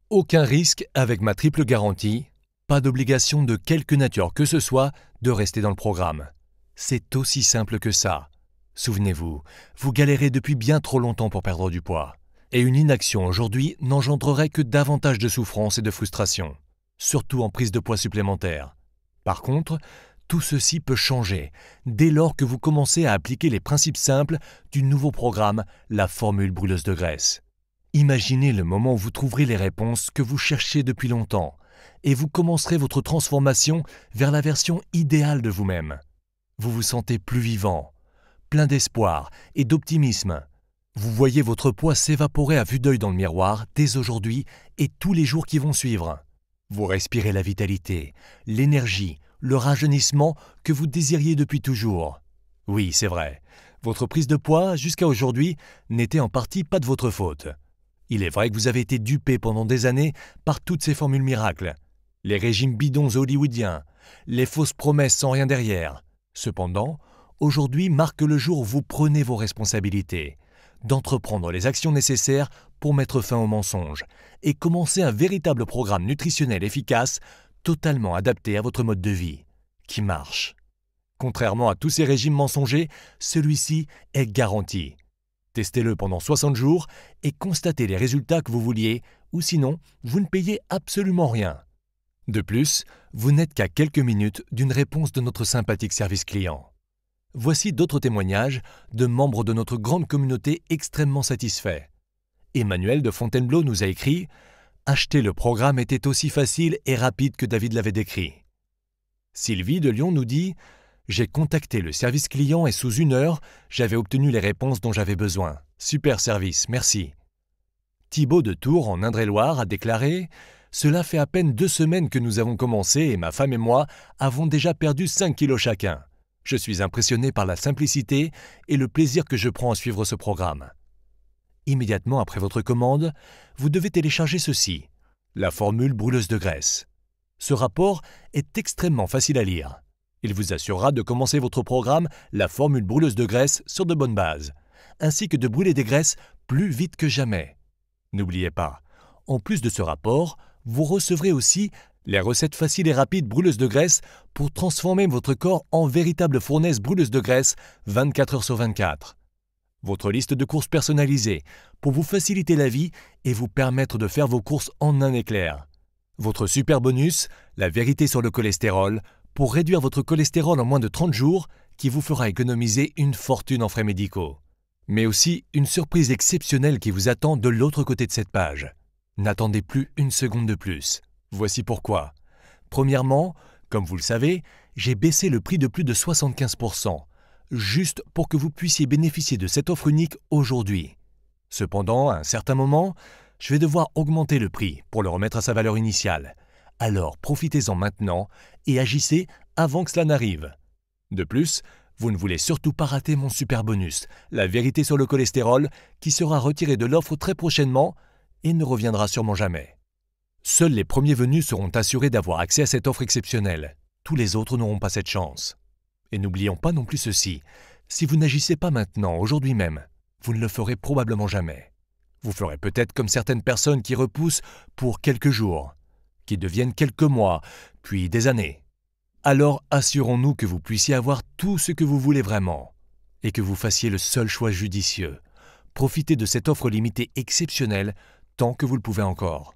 aucun risque avec ma triple garantie, pas d'obligation de quelque nature que ce soit de rester dans le programme. C'est aussi simple que ça. Souvenez-vous, vous galérez depuis bien trop longtemps pour perdre du poids. Et une inaction aujourd'hui n'engendrerait que davantage de souffrance et de frustration, surtout en prise de poids supplémentaire. Par contre, tout ceci peut changer dès lors que vous commencez à appliquer les principes simples du nouveau programme, la formule brûleuse de graisse. Imaginez le moment où vous trouverez les réponses que vous cherchez depuis longtemps et vous commencerez votre transformation vers la version idéale de vous-même. Vous vous sentez plus vivant, plein d'espoir et d'optimisme. Vous voyez votre poids s'évaporer à vue d'œil dans le miroir dès aujourd'hui et tous les jours qui vont suivre. Vous respirez la vitalité, l'énergie, le rajeunissement que vous désiriez depuis toujours. Oui, c'est vrai. Votre prise de poids, jusqu'à aujourd'hui, n'était en partie pas de votre faute. Il est vrai que vous avez été dupé pendant des années par toutes ces formules miracles, les régimes bidons hollywoodiens, les fausses promesses sans rien derrière. Cependant, aujourd'hui marque le jour où vous prenez vos responsabilités, d'entreprendre les actions nécessaires pour mettre fin aux mensonges et commencer un véritable programme nutritionnel efficace, totalement adapté à votre mode de vie, qui marche. Contrairement à tous ces régimes mensongers, celui-ci est garanti. Testez-le pendant 60 jours et constatez les résultats que vous vouliez, ou sinon, vous ne payez absolument rien. De plus, vous n'êtes qu'à quelques minutes d'une réponse de notre sympathique service client. Voici d'autres témoignages de membres de notre grande communauté extrêmement satisfaits. Emmanuel de Fontainebleau nous a écrit « Acheter le programme était aussi facile et rapide que David l'avait décrit. » Sylvie de Lyon nous dit « J'ai contacté le service client et sous 1 heure, j'avais obtenu les réponses dont j'avais besoin. Super service, merci. » Thibaut de Tours, en Indre-et-Loire, a déclaré « Cela fait à peine 2 semaines que nous avons commencé et ma femme et moi avons déjà perdu 5 kilos chacun. Je suis impressionné par la simplicité et le plaisir que je prends à suivre ce programme. » Immédiatement après votre commande, vous devez télécharger ceci, la formule brûleuse de graisse. Ce rapport est extrêmement facile à lire. Il vous assurera de commencer votre programme, la formule brûleuse de graisse, sur de bonnes bases, ainsi que de brûler des graisses plus vite que jamais. N'oubliez pas, en plus de ce rapport, vous recevrez aussi les recettes faciles et rapides brûleuses de graisse pour transformer votre corps en véritable fournaise brûleuse de graisse 24 heures sur 24. Votre liste de courses personnalisée pour vous faciliter la vie et vous permettre de faire vos courses en un éclair. Votre super bonus, la vérité sur le cholestérol, pour réduire votre cholestérol en moins de 30 jours, qui vous fera économiser une fortune en frais médicaux. Mais aussi une surprise exceptionnelle qui vous attend de l'autre côté de cette page. N'attendez plus une seconde de plus. Voici pourquoi. Premièrement, comme vous le savez, j'ai baissé le prix de plus de 75%, juste pour que vous puissiez bénéficier de cette offre unique aujourd'hui. Cependant, à un certain moment, je vais devoir augmenter le prix pour le remettre à sa valeur initiale. Alors profitez-en maintenant et agissez avant que cela n'arrive. De plus, vous ne voulez surtout pas rater mon super bonus, la vérité sur le cholestérol, qui sera retiré de l'offre très prochainement et ne reviendra sûrement jamais. Seuls les premiers venus seront assurés d'avoir accès à cette offre exceptionnelle. Tous les autres n'auront pas cette chance. Et n'oublions pas non plus ceci, si vous n'agissez pas maintenant, aujourd'hui même, vous ne le ferez probablement jamais. Vous ferez peut-être comme certaines personnes qui repoussent pour quelques jours, qui deviennent quelques mois, puis des années. Alors assurons-nous que vous puissiez avoir tout ce que vous voulez vraiment et que vous fassiez le seul choix judicieux. Profitez de cette offre limitée exceptionnelle tant que vous le pouvez encore.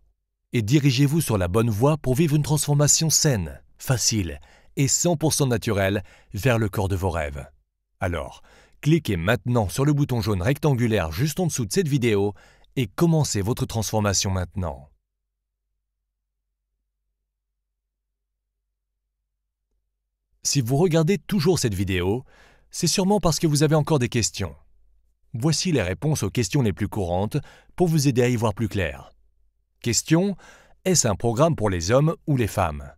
Et dirigez-vous sur la bonne voie pour vivre une transformation saine, facile et 100% naturelle vers le corps de vos rêves. Alors, cliquez maintenant sur le bouton jaune rectangulaire juste en dessous de cette vidéo et commencez votre transformation maintenant. Si vous regardez toujours cette vidéo, c'est sûrement parce que vous avez encore des questions. Voici les réponses aux questions les plus courantes pour vous aider à y voir plus clair. Question: est-ce un programme pour les hommes ou les femmes?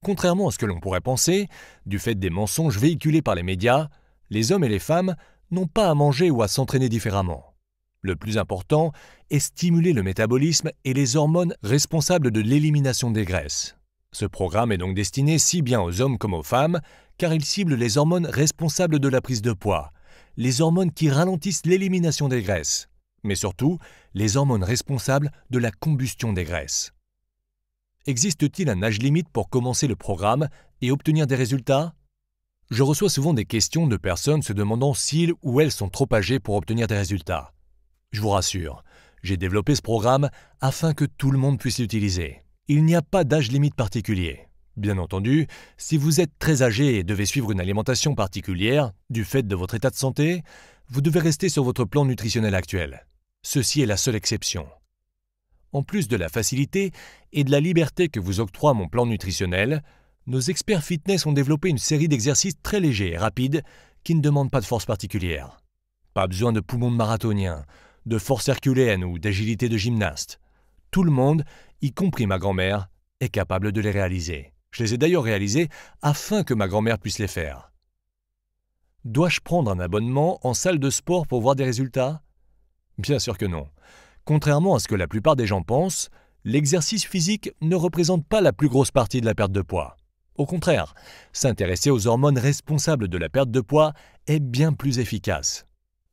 Contrairement à ce que l'on pourrait penser, du fait des mensonges véhiculés par les médias, les hommes et les femmes n'ont pas à manger ou à s'entraîner différemment. Le plus important est stimuler le métabolisme et les hormones responsables de l'élimination des graisses. Ce programme est donc destiné si bien aux hommes comme aux femmes, car il cible les hormones responsables de la prise de poids, les hormones qui ralentissent l'élimination des graisses, mais surtout les hormones responsables de la combustion des graisses. Existe-t-il un âge limite pour commencer le programme et obtenir des résultats? Je reçois souvent des questions de personnes se demandant s'ils ou elles sont trop âgés pour obtenir des résultats. Je vous rassure, j'ai développé ce programme afin que tout le monde puisse l'utiliser. Il n'y a pas d'âge limite particulier. Bien entendu, si vous êtes très âgé et devez suivre une alimentation particulière, du fait de votre état de santé, vous devez rester sur votre plan nutritionnel actuel. Ceci est la seule exception. En plus de la facilité et de la liberté que vous octroie mon plan nutritionnel, nos experts fitness ont développé une série d'exercices très légers et rapides qui ne demandent pas de force particulière. Pas besoin de poumons de marathonien, de force herculéenne ou d'agilité de gymnaste. Tout le monde, y compris ma grand-mère, est capable de les réaliser. Je les ai d'ailleurs réalisés afin que ma grand-mère puisse les faire. Dois-je prendre un abonnement en salle de sport pour voir des résultats? Bien sûr que non. Contrairement à ce que la plupart des gens pensent, l'exercice physique ne représente pas la plus grosse partie de la perte de poids. Au contraire, s'intéresser aux hormones responsables de la perte de poids est bien plus efficace.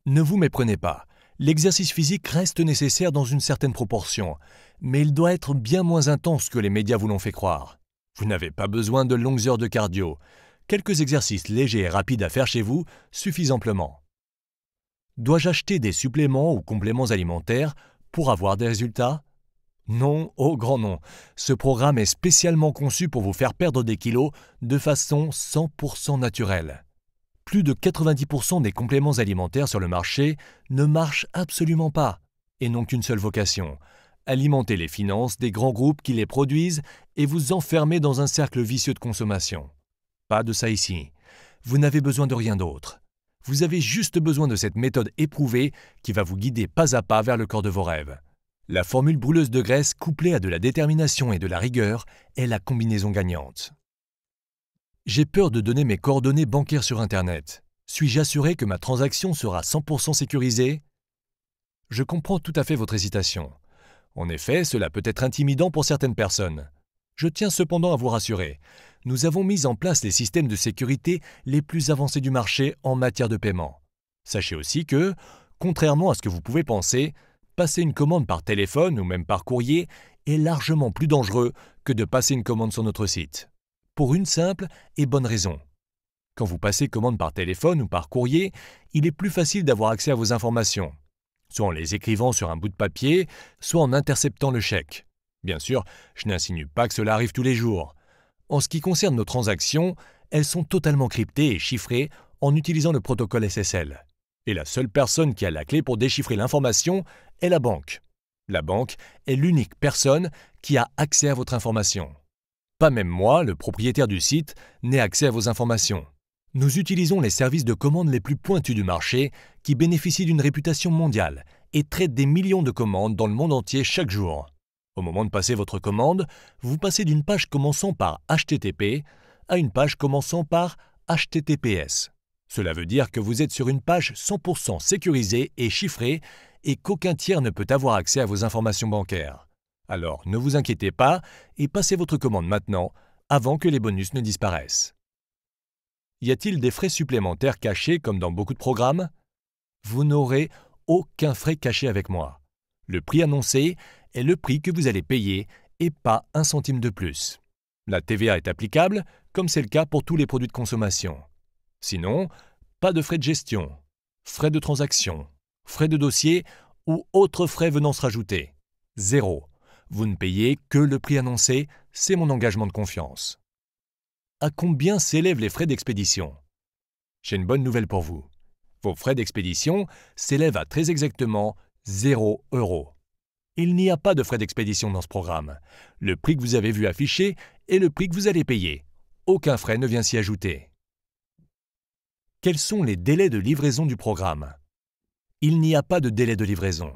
Ne vous méprenez pas, l'exercice physique reste nécessaire dans une certaine proportion, mais il doit être bien moins intense que les médias vous l'ont fait croire. Vous n'avez pas besoin de longues heures de cardio. Quelques exercices légers et rapides à faire chez vous suffisent amplement. Dois-je acheter des suppléments ou compléments alimentaires pour avoir des résultats? Non, au grand non. Ce programme est spécialement conçu pour vous faire perdre des kilos de façon 100% naturelle. Plus de 90% des compléments alimentaires sur le marché ne marchent absolument pas et n'ont qu'une seule vocation: alimenter les finances des grands groupes qui les produisent et vous enfermer dans un cercle vicieux de consommation. Pas de ça ici. Vous n'avez besoin de rien d'autre. Vous avez juste besoin de cette méthode éprouvée qui va vous guider pas à pas vers le corps de vos rêves. La formule brûleuse de graisse couplée à de la détermination et de la rigueur est la combinaison gagnante. J'ai peur de donner mes coordonnées bancaires sur Internet. Suis-je assuré que ma transaction sera 100% sécurisée? Je comprends tout à fait votre hésitation. En effet, cela peut être intimidant pour certaines personnes. Je tiens cependant à vous rassurer. Nous avons mis en place les systèmes de sécurité les plus avancés du marché en matière de paiement. Sachez aussi que, contrairement à ce que vous pouvez penser, passer une commande par téléphone ou même par courrier est largement plus dangereux que de passer une commande sur notre site. Pour une simple et bonne raison. Quand vous passez commande par téléphone ou par courrier, il est plus facile d'avoir accès à vos informations, soit en les écrivant sur un bout de papier, soit en interceptant le chèque. Bien sûr, je n'insinue pas que cela arrive tous les jours. En ce qui concerne nos transactions, elles sont totalement cryptées et chiffrées en utilisant le protocole SSL. Et la seule personne qui a la clé pour déchiffrer l'information est la banque. La banque est l'unique personne qui a accès à votre information. Pas même moi, le propriétaire du site, n'ai accès à vos informations. Nous utilisons les services de commande les plus pointus du marché qui bénéficient d'une réputation mondiale et traitent des millions de commandes dans le monde entier chaque jour. Au moment de passer votre commande, vous passez d'une page commençant par HTTP à une page commençant par HTTPS. Cela veut dire que vous êtes sur une page 100% sécurisée et chiffrée et qu'aucun tiers ne peut avoir accès à vos informations bancaires. Alors ne vous inquiétez pas et passez votre commande maintenant, avant que les bonus ne disparaissent. Y a-t-il des frais supplémentaires cachés comme dans beaucoup de programmes? Vous n'aurez aucun frais caché avec moi. Le prix annoncé est le prix que vous allez payer et pas un centime de plus. La TVA est applicable, comme c'est le cas pour tous les produits de consommation. Sinon, pas de frais de gestion, frais de transaction, frais de dossier ou autres frais venant se rajouter. Zéro. Vous ne payez que le prix annoncé, c'est mon engagement de confiance. À combien s'élèvent les frais d'expédition? J'ai une bonne nouvelle pour vous. Vos frais d'expédition s'élèvent à très exactement 0 €. Il n'y a pas de frais d'expédition dans ce programme. Le prix que vous avez vu affiché est le prix que vous allez payer. Aucun frais ne vient s'y ajouter. Quels sont les délais de livraison du programme? Il n'y a pas de délai de livraison.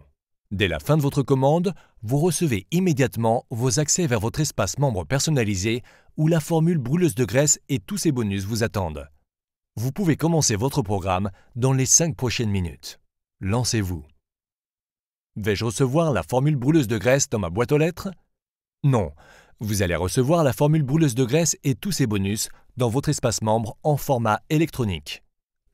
Dès la fin de votre commande, vous recevez immédiatement vos accès vers votre espace membre personnalisé où la formule brûleuse de graisse et tous ses bonus vous attendent. Vous pouvez commencer votre programme dans les 5 prochaines minutes. Lancez-vous. Vais-je recevoir la formule brûleuse de graisse dans ma boîte aux lettres? Non, vous allez recevoir la formule brûleuse de graisse et tous ses bonus dans votre espace membre en format électronique.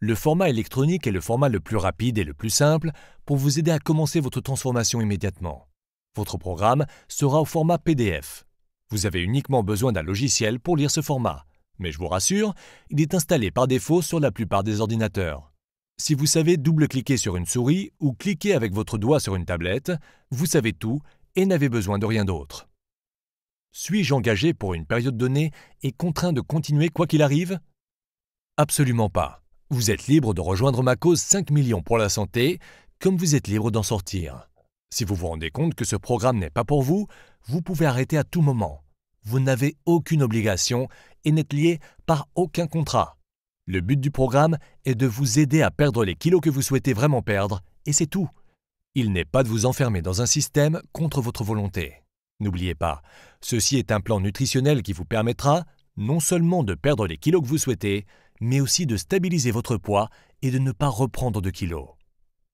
Le format électronique est le format le plus rapide et le plus simple pour vous aider à commencer votre transformation immédiatement. Votre programme sera au format PDF. Vous avez uniquement besoin d'un logiciel pour lire ce format, mais je vous rassure, il est installé par défaut sur la plupart des ordinateurs. Si vous savez double-cliquer sur une souris ou cliquer avec votre doigt sur une tablette, vous savez tout et n'avez besoin de rien d'autre. Suis-je engagé pour une période donnée et contraint de continuer quoi qu'il arrive? Absolument pas. Vous êtes libre de rejoindre ma cause 5 millions pour la santé, comme vous êtes libre d'en sortir. Si vous vous rendez compte que ce programme n'est pas pour vous, vous pouvez arrêter à tout moment. Vous n'avez aucune obligation et n'êtes lié par aucun contrat. Le but du programme est de vous aider à perdre les kilos que vous souhaitez vraiment perdre, et c'est tout. Il n'est pas de vous enfermer dans un système contre votre volonté. N'oubliez pas, ceci est un plan nutritionnel qui vous permettra, non seulement de perdre les kilos que vous souhaitez, mais aussi de stabiliser votre poids et de ne pas reprendre de kilos.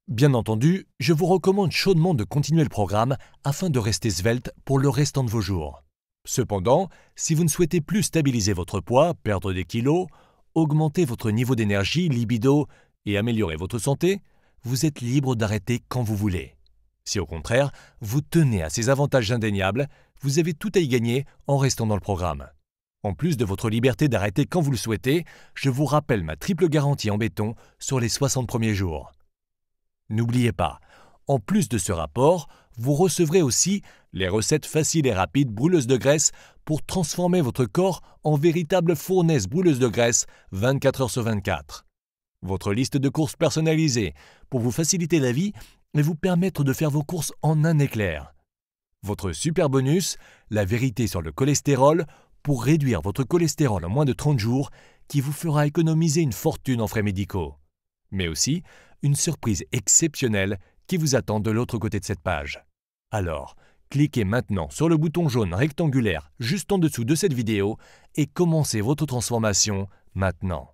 Bien entendu, je vous recommande chaudement de continuer le programme afin de rester svelte pour le restant de vos jours. Cependant, si vous ne souhaitez plus stabiliser votre poids, perdre des kilos, augmenter votre niveau d'énergie, libido et améliorer votre santé, vous êtes libre d'arrêter quand vous voulez. Si au contraire, vous tenez à ces avantages indéniables, vous avez tout à y gagner en restant dans le programme. En plus de votre liberté d'arrêter quand vous le souhaitez, je vous rappelle ma triple garantie en béton sur les 60 premiers jours. N'oubliez pas, en plus de ce rapport, vous recevrez aussi les recettes faciles et rapides brûleuses de graisse pour transformer votre corps en véritable fournaise brûleuse de graisse 24 heures sur 24. Votre liste de courses personnalisée pour vous faciliter la vie et vous permettre de faire vos courses en un éclair. Votre super bonus, la vérité sur le cholestérol, pour réduire votre cholestérol en moins de 30 jours, qui vous fera économiser une fortune en frais médicaux. Mais aussi une surprise exceptionnelle qui vous attend de l'autre côté de cette page. Alors, cliquez maintenant sur le bouton jaune rectangulaire juste en dessous de cette vidéo et commencez votre transformation maintenant.